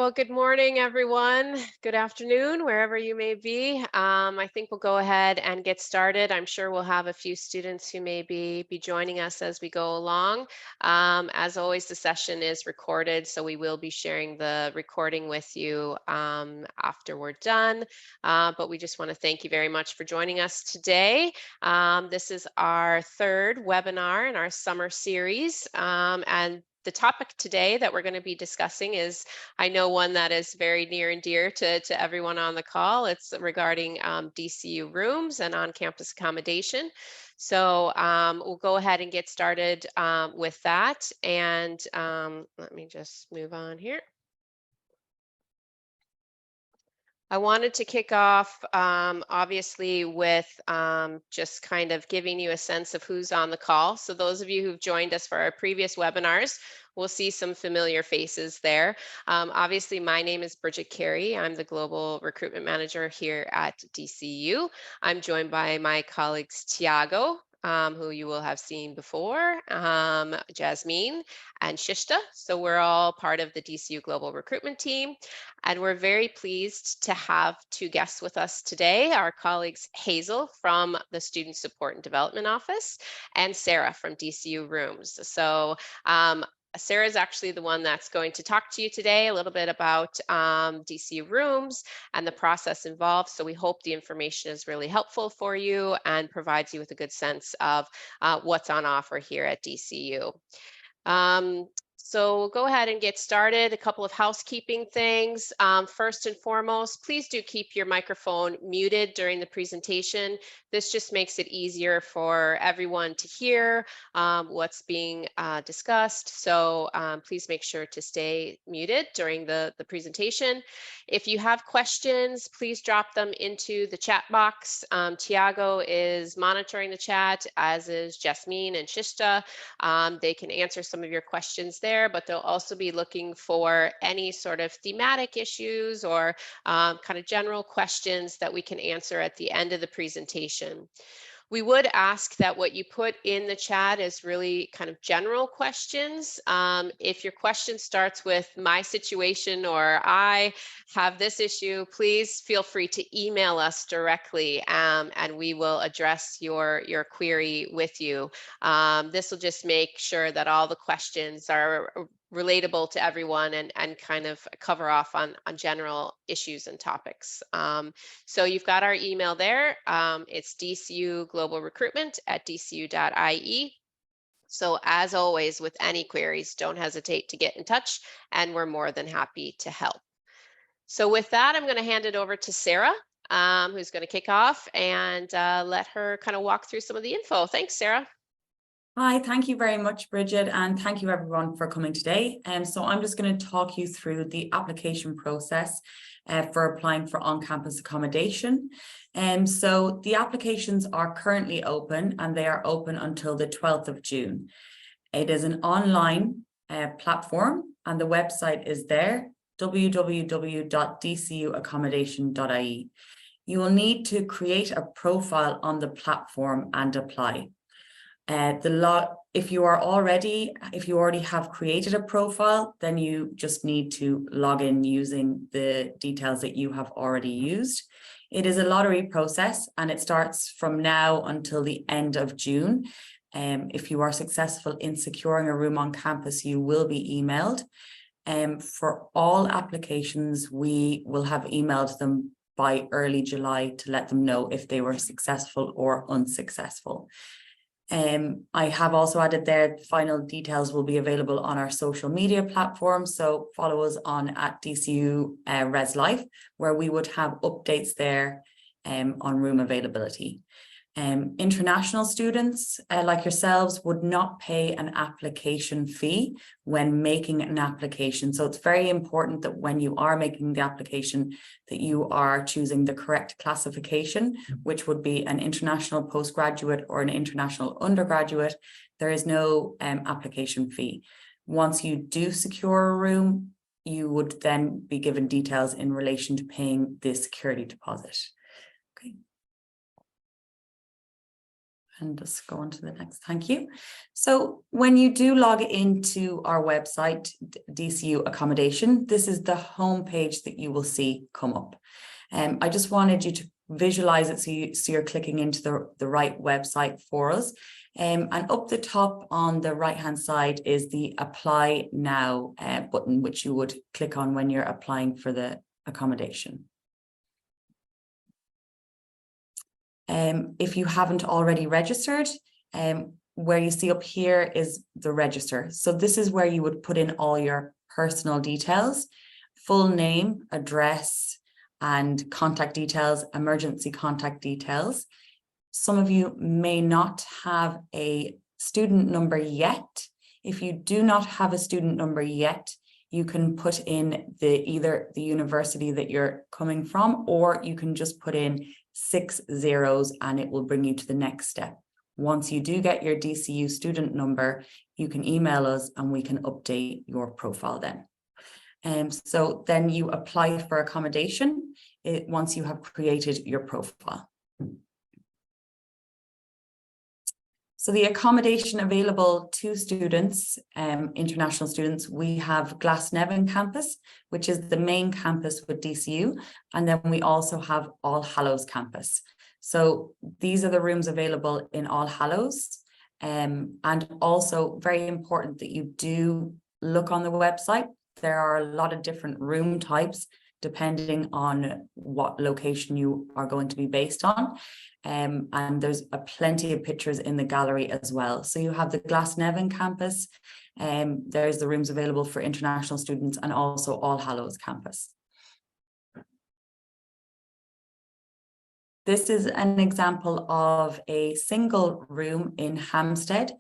Well, good morning, everyone. Good afternoon, wherever you may be. I think we'll go ahead and get started. I'm sure we'll have a few students who may be joining us as we go along. As always, the session is recorded, so we will be sharing the recording with you after we're done. But we just want to thank you very much for joining us today. This is our third webinar in our summer series, and the topic today that we're going to be discussing is, I know, one that is very near and dear to everyone on the call. It's regarding DCU Rooms and on-campus accommodation. So we'll go ahead and get started with that. And let me just move on here. I wanted to kick off, obviously, with just kind of giving you a sense of who's on the call. So those of you who've joined us for our previous webinars, we'll see some familiar faces there. Obviously, my name is Bridget Carey. I'm the Global Recruitment Manager here at DCU. I'm joined by my colleagues Tiago, who you will have seen before, Jasmine, and Shishta. So we're all part of the DCU Global Recruitment team. And we're very pleased to have two guests with us today, our colleagues Hazel from the Student Support and Development Office and Sarah from DCU Rooms. So Sarah is actually the one that's going to talk to you today a little bit about DCU Rooms and the process involved. So we hope the information is really helpful for you and provides you with a good sense of what's on offer here at DCU. So we'll go ahead and get started. A couple of housekeeping things. First and foremost, please do keep your microphone muted during the presentation. This just makes it easier for everyone to hear what's being discussed. So please make sure to stay muted during the presentation. If you have questions, please drop them into the chat box. Tiago is monitoring the chat, as is Jasmine and Shishta. They can answer some of your questions there, but they'll also be looking for any sort of thematic issues or kind of general questions that we can answer at the end of the presentation. We would ask that what you put in the chat is really kind of general questions. If your question starts with my situation or I have this issue, please feel free to email us directly and we will address your query with you. This will just make sure that all the questions are relatable to everyone and kind of cover off on general issues and topics. So you've got our email there. It's dcuglobalrecruitment@dcu.ie. So as always, with any queries, don't hesitate to get in touch and we're more than happy to help. So with that, I'm going to hand it over to Sarah, who's going to kick off and let her kind of walk through some of the info. Thanks, Sarah. Hi, thank you very much, Bridget, and thank you everyone for coming today. So I'm just going to talk you through the application process for applying for on-campus accommodation. So the applications are currently open and they are open until the 12th of June. It is an online platform and the website is there, www.dcuaccommodation.ie. You will need to create a profile on the platform and apply. If you already have created a profile, then you just need to log in using the details that you have already used. It is a lottery process and it starts from now until the end of June. If you are successful in securing a room on campus, you will be emailed. For all applications, we will have emailed them by early July to let them know if they were successful or unsuccessful. I have also added there, final details will be available on our social media platforms. So follow us on @DCU Res Life, where we would have updates there on room availability. International students like yourselves would not pay an application fee when making an application. So it's very important that when you are making the application that you are choosing the correct classification, which would be an international postgraduate or an international undergraduate. There is no application fee. Once you do secure a room, you would then be given details in relation to paying the security deposit. Okay. And just go on to the next. Thank you. So when you do log into our website, DCU Accommodation, this is the home page that you will see come up. I just wanted you to visualize it so you're clicking into the right website for us. And up the top on the right hand side is the Apply Now button, which you would click on when you're applying for the accommodation. If you haven't already registered, where you see up here is the register. So this is where you would put in all your personal details, full name, address, and contact details, emergency contact details. Some of you may not have a student number yet. If you do not have a student number yet, you can put in either the university that you're coming from, or you can just put in 6 zeros and it will bring you to the next step. Once you do get your DCU student number, you can email us and we can update your profile then. So then you apply for accommodation once you have created your profile. So the accommodation available to students, international students, we have Glasnevin campus, which is the main campus with DCU. And then we also have All Hallows campus. So these are the rooms available in All Hallows. And also very important that you do look on the website. There are a lot of different room types depending on what location you are going to be based on. And there's plenty of pictures in the gallery as well. So you have the Glasnevin campus, there's the rooms available for international students, and also All Hallows campus. This is an example of a single room in Hampstead,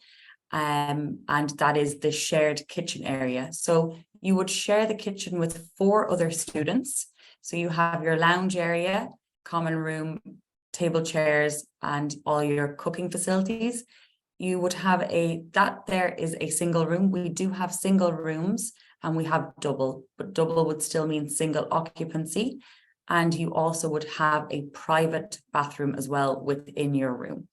and that is the shared kitchen area. So you would share the kitchen with 4 other students. So you have your lounge area, common room, table, chairs, and all your cooking facilities. You would have that there is a single room. We do have single rooms and we have double, but double would still mean single occupancy. And you also would have a private bathroom as well within your room.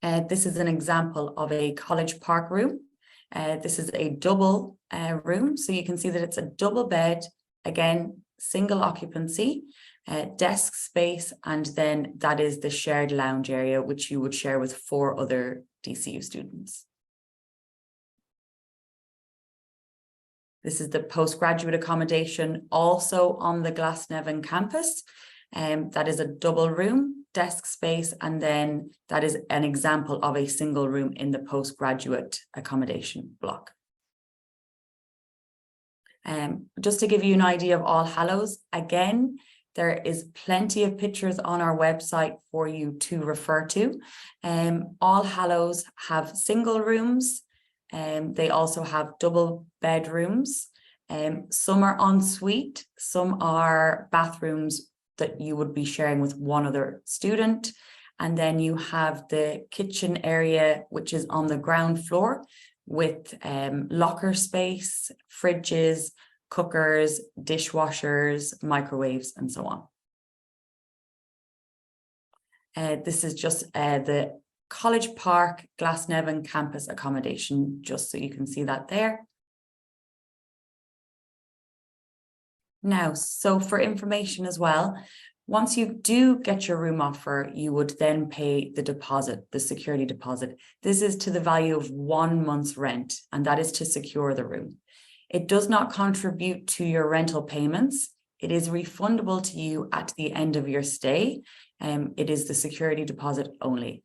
This is an example of a College Park room. This is a double room. So you can see that it's a double bed, again, single occupancy, desk space, and then that is the shared lounge area, which you would share with 4 other DCU students. This is the postgraduate accommodation also on the Glasnevin campus. That is a double room, desk space, and then that is an example of a single room in the postgraduate accommodation block. Just to give you an idea of All Hallows, again, there is plenty of pictures on our website for you to refer to. All Hallows have single rooms. They also have double bedrooms. Some are en suite, some are bathrooms that you would be sharing with 1 other student. And then you have the kitchen area, which is on the ground floor with locker space, fridges, cookers, dishwashers, microwaves, and so on. This is just the College Park Glasnevin campus accommodation, just so you can see that there. Now, so for information as well, once you do get your room offer, you would then pay the deposit, the security deposit. This is to the value of 1 month's rent, and that is to secure the room. It does not contribute to your rental payments. It is refundable to you at the end of your stay. It is the security deposit only.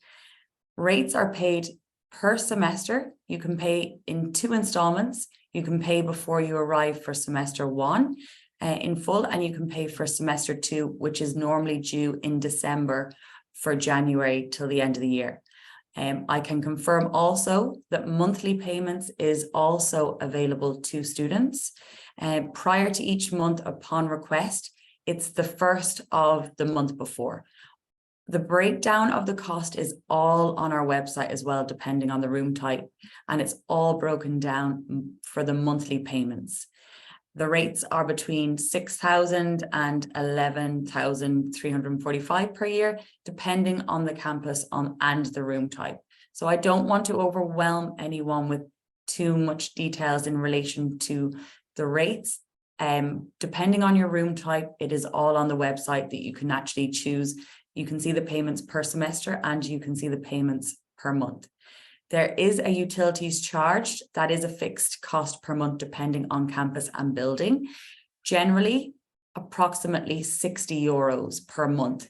Rates are paid per semester. You can pay in 2 installments. You can pay before you arrive for semester 1 in full, and you can pay for semester 2, which is normally due in December for January till the end of the year. I can confirm also that monthly payments is also available to students. Prior to each month upon request, it's the first of the month before. The breakdown of the cost is all on our website as well, depending on the room type, and it's all broken down for the monthly payments. The rates are between 6,000 and 11,345 per year, depending on the campus and the room type. So I don't want to overwhelm anyone with too much details in relation to the rates. Depending on your room type, it is all on the website that you can actually choose. You can see the payments per semester and you can see the payments per month. There is a utilities charge that is a fixed cost per month depending on campus and building. Generally, approximately 60 euros per month.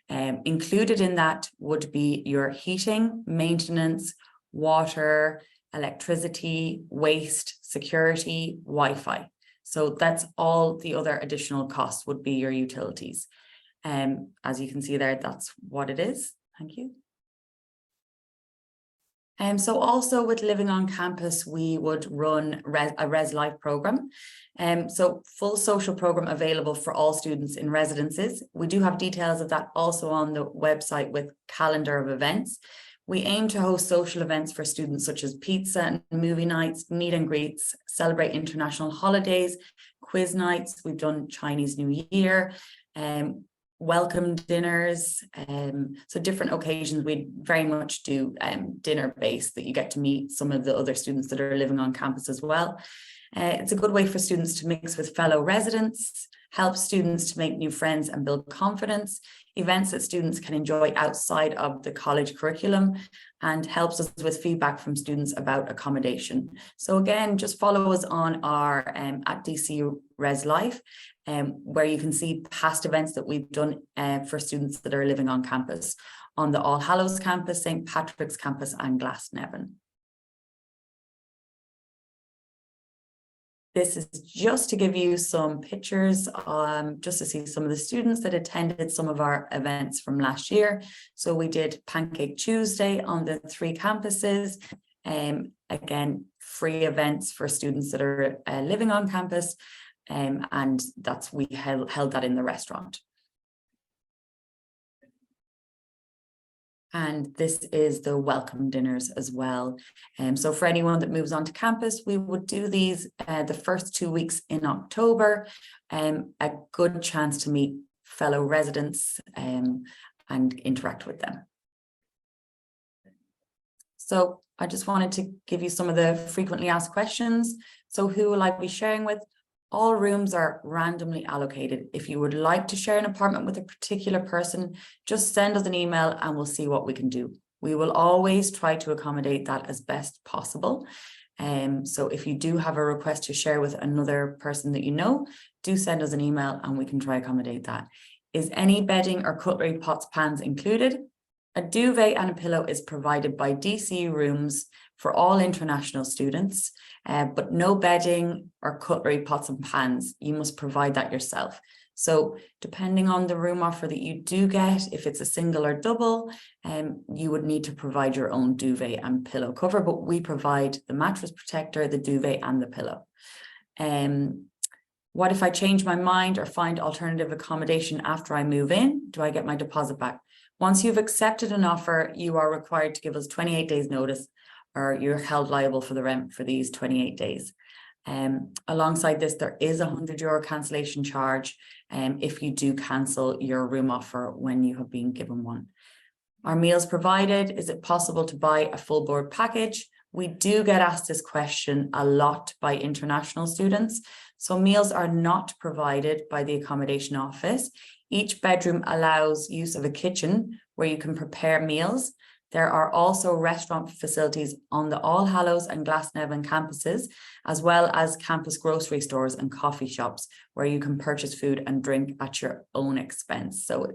Included in that would be your heating, maintenance, water, electricity, waste, security, Wi-Fi. So that's all the other additional costs would be your utilities. As you can see there, that's what it is. Thank you. So also with living on campus, we would run a Res Life program. So full social program available for all students in residences. We do have details of that also on the website with calendar of events. We aim to host social events for students such as pizza and movie nights, meet and greets, celebrate international holidays, quiz nights. We've done Chinese New Year, welcome dinners, so different occasions. We very much do dinner based, that you get to meet some of the other students that are living on campus as well. It's a good way for students to mix with fellow residents, help students to make new friends and build confidence, events that students can enjoy outside of the college curriculum, and helps us with feedback from students about accommodation. So again, just follow us on our at DCU Res Life, where you can see past events that we've done for students that are living on campus, on the All Hallows campus, St. Patrick's campus and Glasnevin. This is just to give you some pictures, just to see some of the students that attended some of our events from last year. So we did Pancake Tuesday on the 3 campuses. Again, free events for students that are living on campus. And we held that in the restaurant. And this is the welcome dinners as well. So for anyone that moves on to campus, we would do these the first 2 weeks in October. A good chance to meet fellow residents and interact with them. So I just wanted to give you some of the frequently asked questions. So who will I be sharing with? All rooms are randomly allocated. If you would like to share an apartment with a particular person, just send us an email and we'll see what we can do. We will always try to accommodate that as best possible. So if you do have a request to share with another person that you know, do send us an email and we can try to accommodate that. Is any bedding or cutlery, pots, pans included? A duvet and a pillow is provided by DCU Rooms for all international students, but no bedding or cutlery, pots and pans. You must provide that yourself. So depending on the room offer that you do get, if it's a single or double, you would need to provide your own duvet and pillow cover, but we provide the mattress protector, the duvet and the pillow. What if I change my mind or find alternative accommodation after I move in? Do I get my deposit back? Once you've accepted an offer, you are required to give us 28 days notice, or you're held liable for the rent for these 28 days. Alongside this, there is a €100 cancellation charge if you do cancel your room offer when you have been given one. Are meals provided? Is it possible to buy a full board package? We do get asked this question a lot by international students. So meals are not provided by the accommodation office. Each bedroom allows use of a kitchen where you can prepare meals. There are also restaurant facilities on the All Hallows and Glasnevin campuses, as well as campus grocery stores and coffee shops where you can purchase food and drink at your own expense. So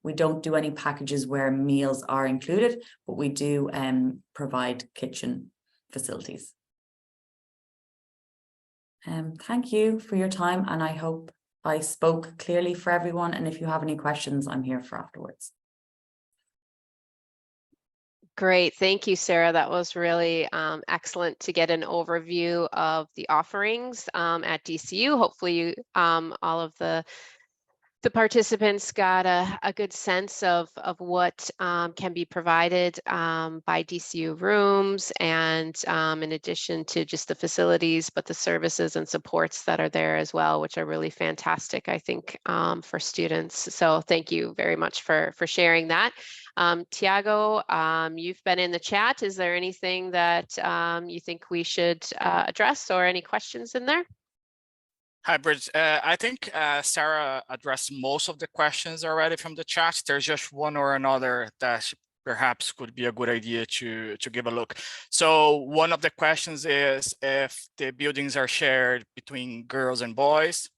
we don't do any packages where meals are included, but we do provide kitchen facilities. Thank you for your time, and I hope I spoke clearly for everyone. And if you have any questions, I'm here for afterwards. Great. Thank you, Sarah. That was really excellent to get an overview of the offerings at DCU. Hopefully all of the The participants got a good sense of what can be provided by DCU Rooms, and in addition to just the facilities, but the services and supports that are there as well, which are really fantastic, I think, for students. So thank you very much for sharing that. Tiago, you've been in the chat. Is there anything that you think we should address, or any questions in there? Hi, Bridget. I think Sarah addressed most of the questions already from the chat. There's just one or another that perhaps could be a good idea to give a look. So one of the questions is if the buildings are shared between girls and boys.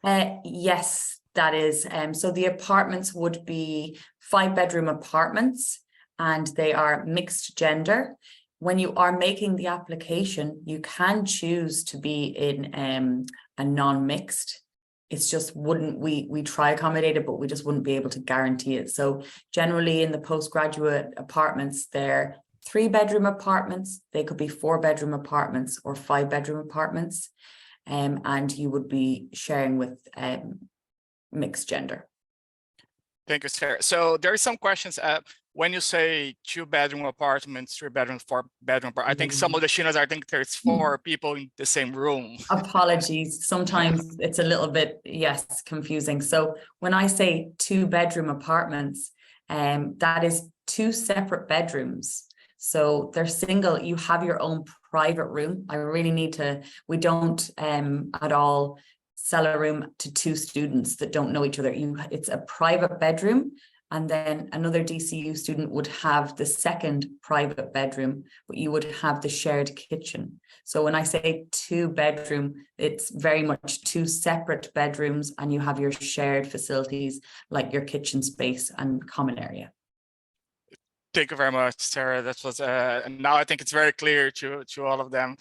Yes, that is. So the apartments would be 5-bedroom apartments, and they are mixed gender. When you are making the application, you can choose to be in a non-mixed. It's just we try accommodated, but we just wouldn't be able to guarantee it. So generally in the postgraduate apartments, they're 3-bedroom apartments. They could be 4-bedroom apartments or 5-bedroom apartments. And you would be sharing with mixed gender. Thank you, Sarah. So there are some questions. When you say 2-bedroom apartments, 3-bedroom, 4-bedroom, I think some of the Shinas, I think there's 4 people in the same room. Apologies. Sometimes it's a little bit, yes, confusing. So when I say 2-bedroom apartments, that is 2 separate bedrooms. So they're single. You have your own private room. I really need to, we don't at all sell a room to 2 students that don't know each other. It's a private bedroom, and then another DCU student would have the second private bedroom, but you would have the shared kitchen. So when I say 2-bedroom, it's very much 2 separate bedrooms, and you have your shared facilities like your kitchen space and common area. Thank you very much, Sarah. That was now I think it's very clear to all of them.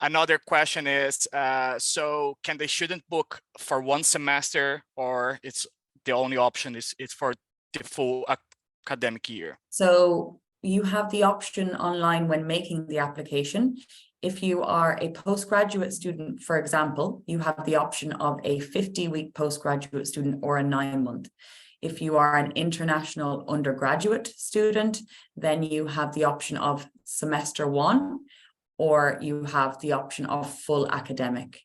Another question is, so can the student book for 1 semester, or it's the only option is for the full academic year? So you have the option online when making the application. If you are a postgraduate student, for example, you have the option of a 50-week postgraduate student or a 9-month. If you are an international undergraduate student, then you have the option of semester 1, or you have the option of full academic.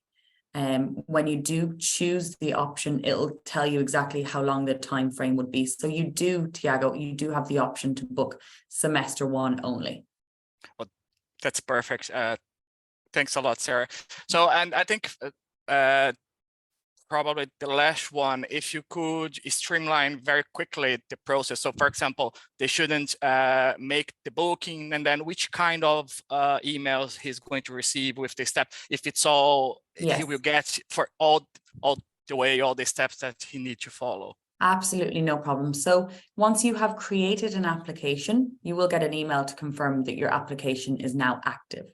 When you do choose the option, it'll tell you exactly how long the time frame would be. So you do, Tiago, you do have the option to book semester 1 only. Well, that's perfect. Thanks a lot, Sarah. So, and I think probably the last one, if you could streamline very quickly the process. So for example, they shouldn't make the booking, and then which kind of emails he's going to receive with the step, if it's all, yes, he will get for all the way, all the steps that he needs to follow. Absolutely no problem. So once you have created an application, you will get an email to confirm that your application is now active.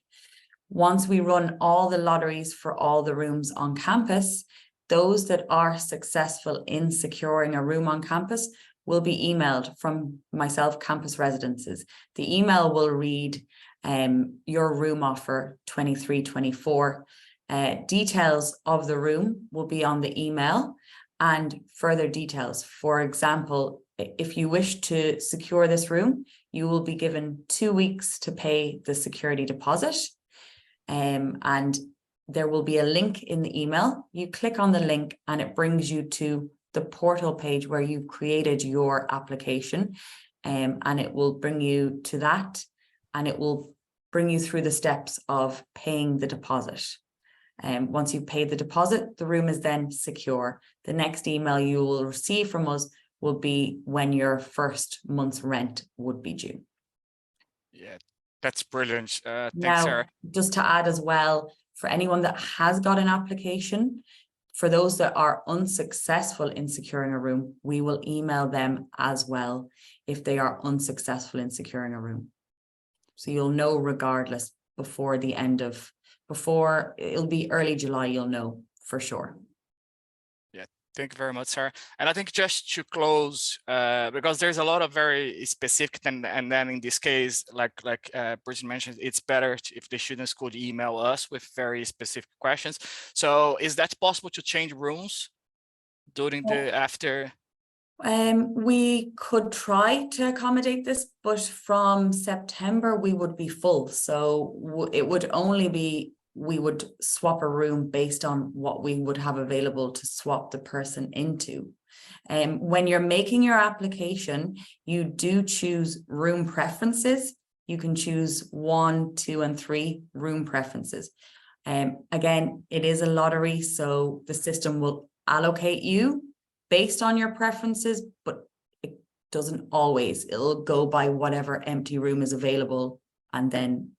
Once we run all the lotteries for all the rooms on campus, those that are successful in securing a room on campus will be emailed from myself, Campus Residences. The email will read your room offer 23-24. Details of the room will be on the email, and further details. For example, if you wish to secure this room, you will be given 2 weeks to pay the security deposit. And there will be a link in the email. You click on the link and it brings you to the portal page where you've created your application, and it will bring you to that, and it will bring you through the steps of paying the deposit. Once you've paid the deposit, the room is then secure. The next email you will receive from us will be when your first month's rent would be due. Yeah, that's brilliant. Thanks, now, Sarah. Just to add as well, for anyone that has got an application, for those that are unsuccessful in securing a room, we will email them as well if they are unsuccessful in securing a room. So you'll know regardless before it'll be early July, you'll know for sure. Yeah, thank you very much, Sarah. And I think just to close, because there's a lot of very specific, and then in this case, like Bridget mentioned, it's better if the students could email us with very specific questions. So is that possible to change rooms? during the after? We could try to accommodate this, but from September we would be full. So it would only be, we would swap a room based on what we would have available to swap the person into. When you're making your application, you do choose room preferences. You can choose 1, 2, and 3 room preferences. Again, it is a lottery, so the system will allocate you based on your preferences, but it doesn't always. It'll go by whatever empty room is available and then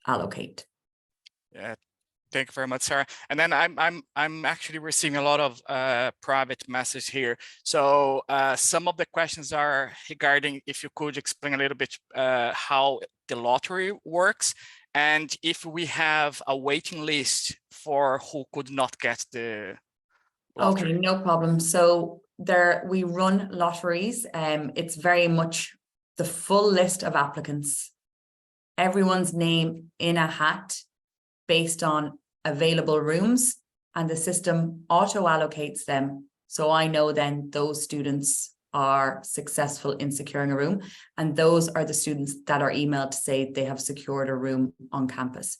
allocate. Yeah, thank you very much, Sarah. And then I'm actually receiving a lot of private messages here. So some of the questions are regarding if you could explain a little bit how the lottery works, and if we have a waiting list for who could not get the lottery. Okay, no problem. So we run lotteries. It's very much the full list of applicants, everyone's name in a hat based on available rooms, and the system auto allocates them. So I know then those students are successful in securing a room, and those are the students that are emailed to say they have secured a room on campus.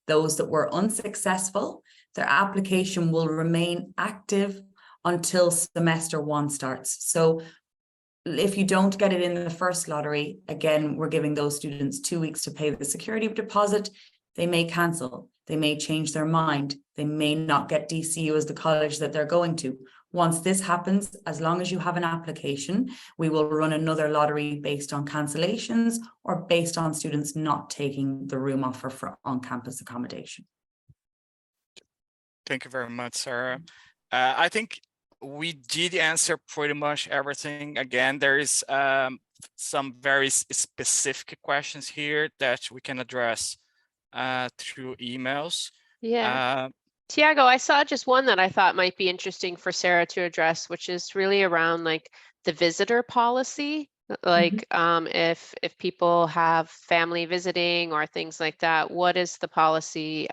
Those that were unsuccessful, their application will remain active until semester 1 starts. So if you don't get it in the first lottery, again, we're giving those students 2 weeks to pay the security deposit. They may cancel, they may change their mind, they may not get DCU as the college that they're going to. Once this happens, as long as you have an application, we will run another lottery based on cancellations or based on students not taking the room offer for on-campus accommodation. Thank you very much, Sarah. I think we did answer pretty much everything. Again, there is some very specific questions here that we can address through emails. Yeah. Tiago, I saw just one that I thought might be interesting for Sarah to address, which is really around like the visitor policy. Like if people have family visiting or things like that, what is the policy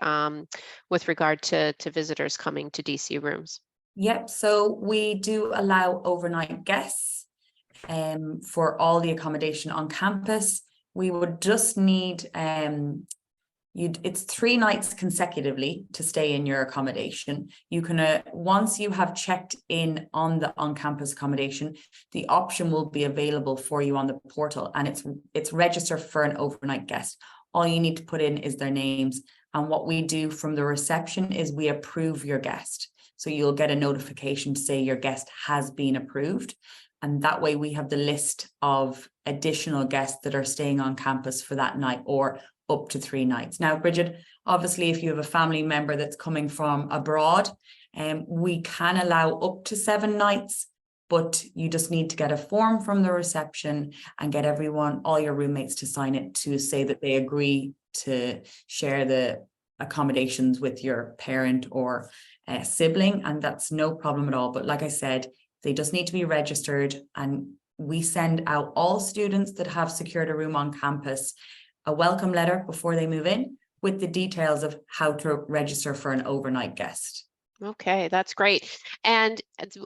with regard to visitors coming to DCU rooms? Yep, so we do allow overnight guests for all the accommodation on campus. We would just need it's 3 nights consecutively to stay in your accommodation. You can once you have checked in on the on-campus accommodation, the option will be available for you on the portal, and it's registered for an overnight guest. All you need to put in is their names, and what we do from the reception is we approve your guest. So you'll get a notification to say your guest has been approved, and that way we have the list of additional guests that are staying on campus for that night or up to 3 nights. Now, Bridget, obviously, if you have a family member that's coming from abroad, we can allow up to 7 nights, but you just need to get a form from the reception and get all your roommates to sign it to say that they agree to share the accommodations with your parent or sibling, and that's no problem at all. But like I said, they just need to be registered, and we send out all students that have secured a room on campus a welcome letter before they move in with the details of how to register for an overnight guest. Okay, that's great. And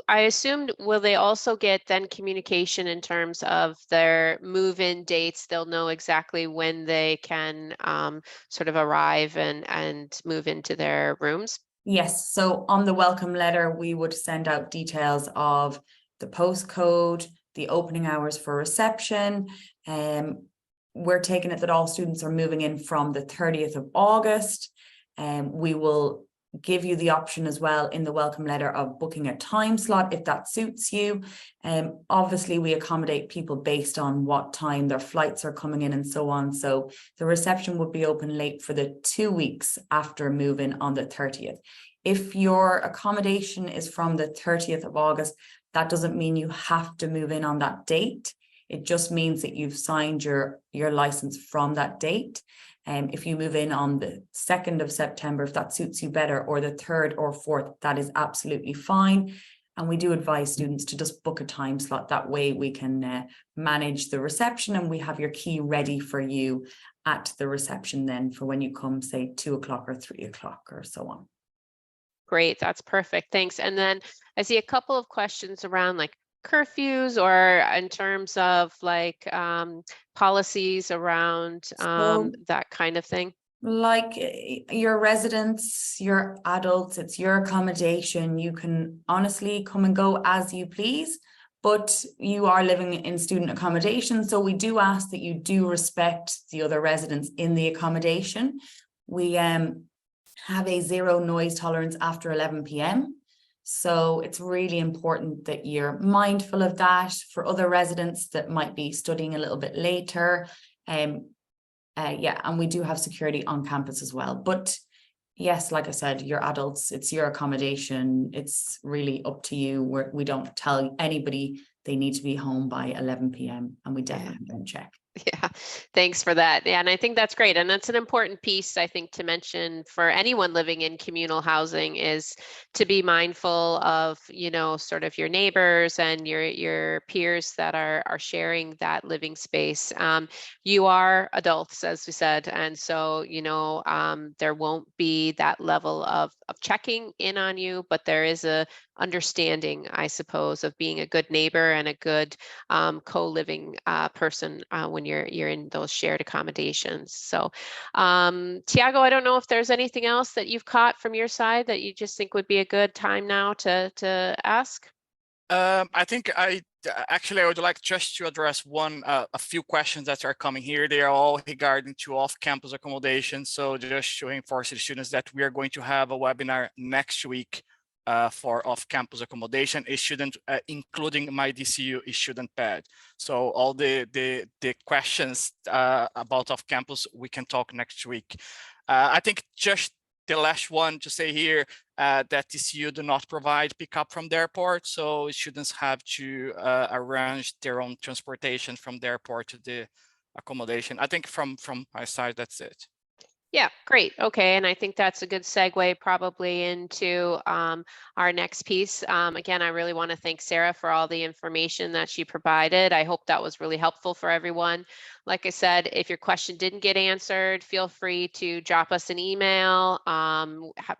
I assumed, will they also get then communication in terms of their move-in dates? They'll know exactly when they can sort of arrive and move into their rooms? Yes, so on the welcome letter, we would send out details of the postcode, the opening hours for reception. We're taking it that all students are moving in from the 30th of August. We will give you the option as well in the welcome letter of booking a time slot if that suits you. Obviously, we accommodate people based on what time their flights are coming in and so on. So the reception would be open late for the 2 weeks after move-in on the 30th. If your accommodation is from the 30th of August, that doesn't mean you have to move in on that date. It just means that you've signed your license from that date. If you move in on the 2nd of September, if that suits you better, or the 3rd or 4th, that is absolutely fine. And we do advise students to just book a time slot. That way we can manage the reception, and we have your key ready for you at the reception then for when you come, say 2 o'clock or 3 o'clock or so on. Great, that's perfect. Thanks. And then I see a couple of questions around like curfews or in terms of like policies around that kind of thing. Like your residents, your adults, it's your accommodation. You can honestly come and go as you please, but you are living in student accommodation. So we do ask that you do respect the other residents in the accommodation. We have a 0 noise tolerance after 11 p.m. So it's really important that you're mindful of that for other residents that might be studying a little bit later. Yeah, and we do have security on campus as well. But yes, like I said, you're adults, it's your accommodation. It's really up to you. We don't tell anybody they need to be home by 11 p.m. and we definitely don't check. Yeah, thanks for that. Yeah, and I think that's great. And that's an important piece, I think, to mention for anyone living in communal housing is to be mindful of, you know, sort of your neighbors and your peers that are sharing that living space. You are adults, as we said, and so, you know, there won't be that level of checking in on you, but there is a understanding, I suppose, of being a good neighbor and a good co-living person when you're in those shared accommodations. So Tiago, I don't know if there's anything else that you've caught from your side that you just think would be a good time now to ask. I think I would like just to address a few questions that are coming here. They are all regarding to off-campus accommodation. So just to reinforce the students that we are going to have a webinar next week for off-campus accommodation, a student, including my DCU student pad. So all the questions about off-campus, we can talk next week. I think just the last one to say here that DCU do not provide pickup from the airport, so students have to arrange their own transportation from the airport to the accommodation. I think from my side, that's it. Yeah, great. Okay, and I think that's a good segue probably into our next piece. Again, I really want to thank Sarah for all the information that she provided. I hope that was really helpful for everyone. Like I said, if your question didn't get answered, feel free to drop us an email,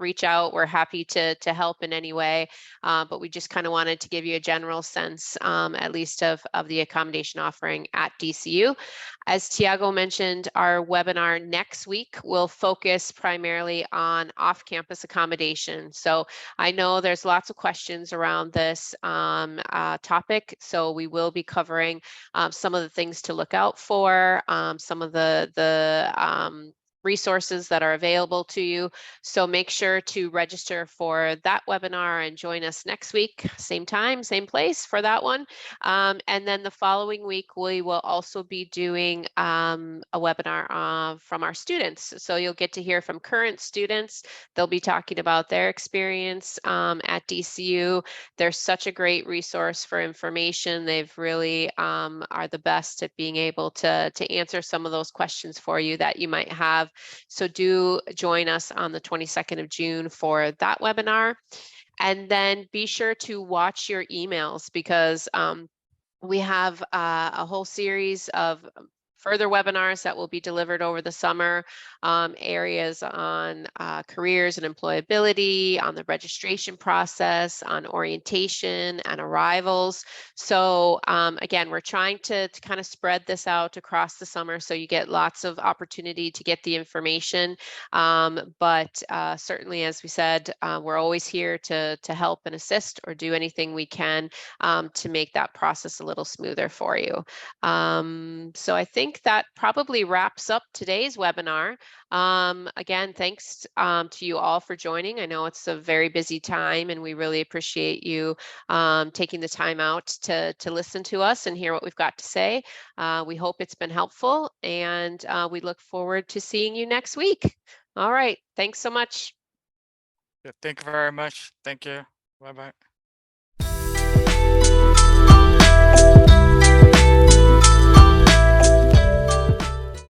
reach out. We're happy to help in any way, but we just kind of wanted to give you a general sense, at least of the accommodation offering at DCU. As Tiago mentioned, our webinar next week will focus primarily on off-campus accommodation. So I know there's lots of questions around this topic, so we will be covering some of the things to look out for, some of the resources that are available to you. So make sure to register for that webinar and join us next week, same time, same place for that one. And then the following week, we will also be doing a webinar from our students. So you'll get to hear from current students. They'll be talking about their experience at DCU. They're such a great resource for information. They've really are the best at being able to answer some of those questions for you that you might have. So do join us on the 22nd of June for that webinar. And then be sure to watch your emails because we have a whole series of further webinars that will be delivered over the summer, areas on careers and employability, on the registration process, on orientation and arrivals. So again, we're trying to kind of spread this out across the summer so you get lots of opportunity to get the information. But certainly, as we said, we're always here to help and assist or do anything we can to make that process a little smoother for you. So I think that probably wraps up today's webinar. Again, thanks to you all for joining. I know it's a very busy time and we really appreciate you taking the time out to listen to us and hear what we've got to say. We hope it's been helpful and we look forward to seeing you next week. All right, thanks so much. Thank you very much. Thank you. Bye-bye.